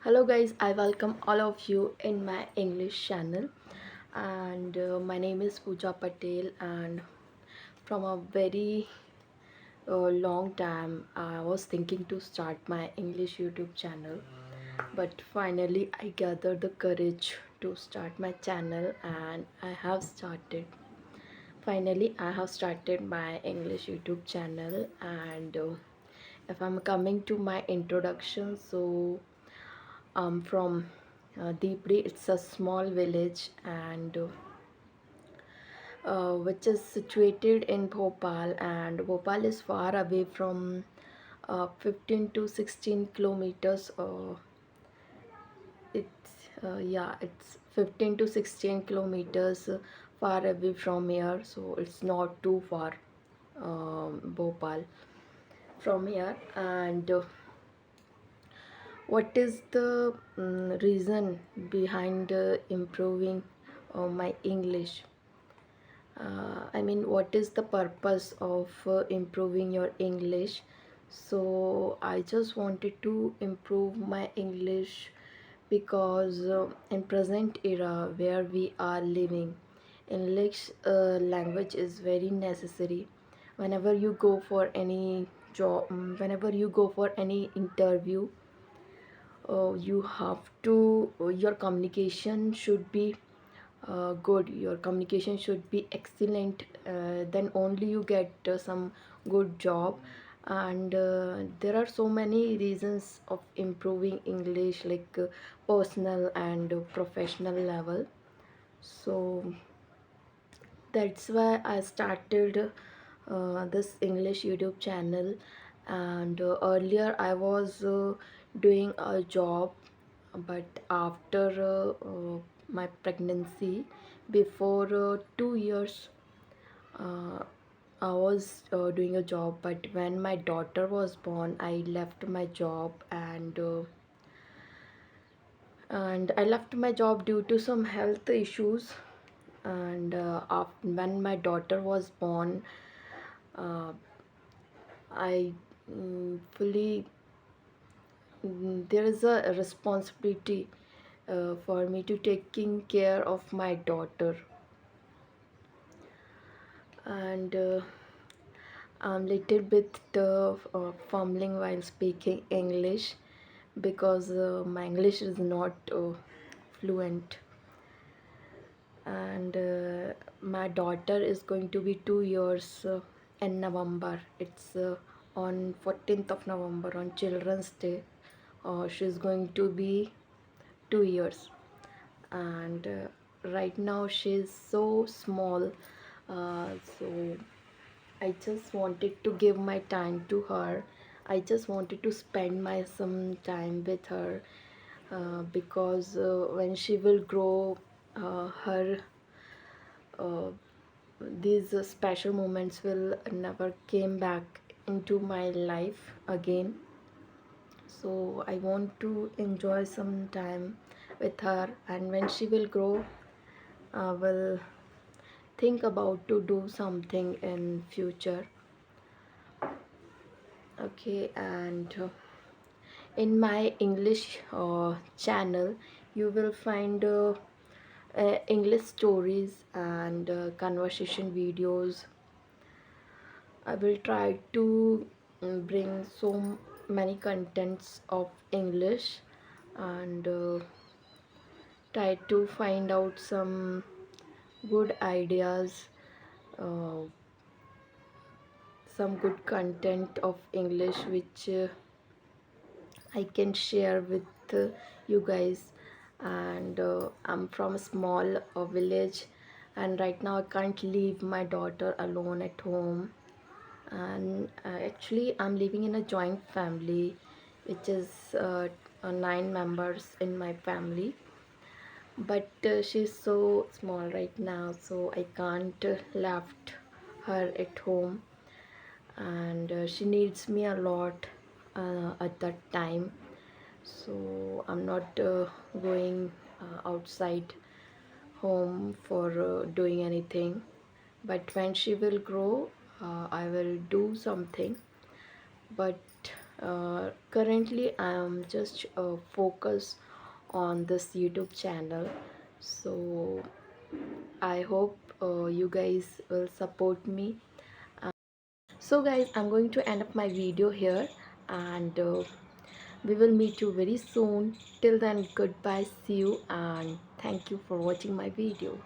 Hello guys, I welcome all of you in my English channel, and my name is Pooja Patel. And from a very long time I was thinking to start my English YouTube channel, but finally I gathered the courage to start my channel and I have started. Finally I have started my English YouTube channel. And if I'm coming to my introduction, so from Deeply. It's a small village, and which is situated in Bhopal, and Bhopal is far away from 15 to 16 kilometers. It's 15 to 16 kilometers far away from here, so it's not too far. Bhopal from here. And what is the reason behind improving my English? I mean, what is the purpose of improving your English? So I just wanted to improve my English because in present era where we are living, English language is very necessary. Whenever you go for any job, whenever you go for any interview, you have to your communication should be good, your communication should be excellent. Then only you get some good job. And there are so many reasons of improving English, like personal and professional level. So that's why I started this English YouTube channel. And earlier I was doing a job, but after my pregnancy, before 2 years, uh, I was doing a job. But when my daughter was born, I left my job. And I left my job due to some health issues. And when my daughter was born, uh, I fully there is a responsibility for me to taking care of my daughter. And I'm little bit fumbling while speaking English because my English is not fluent. And my daughter is going to be 2 years in November. It's on 14th of November, on Children's Day. She's going to be 2 years. And right now she's so small. So I just wanted to give my time to her. I just wanted to spend my some time with her, because when she will grow, her uh, these special moments will never came back into my life again. So I want to enjoy some time with her, and when she will grow, I will think about to do something in future. Okay. And in my English channel, you will find English stories and conversation videos. I will try to bring so many contents of English, and try to find out some good ideas, uh, some good content of English which I can share with you guys. And I'm from a small village, and right now I can't leave my daughter alone at home. And actually I'm living in a joint family, which is 9 members in my family. But she's so small right now, so I can't left her at home. And she needs me a lot at that time. So I'm not going outside home for doing anything. But when she will grow, I will do something. But Currently I am just focused on this YouTube channel, so I hope you guys will support me. So guys, I'm going to end up my video here, and we will meet you very soon. Till then, goodbye, see you, and thank you for watching my video.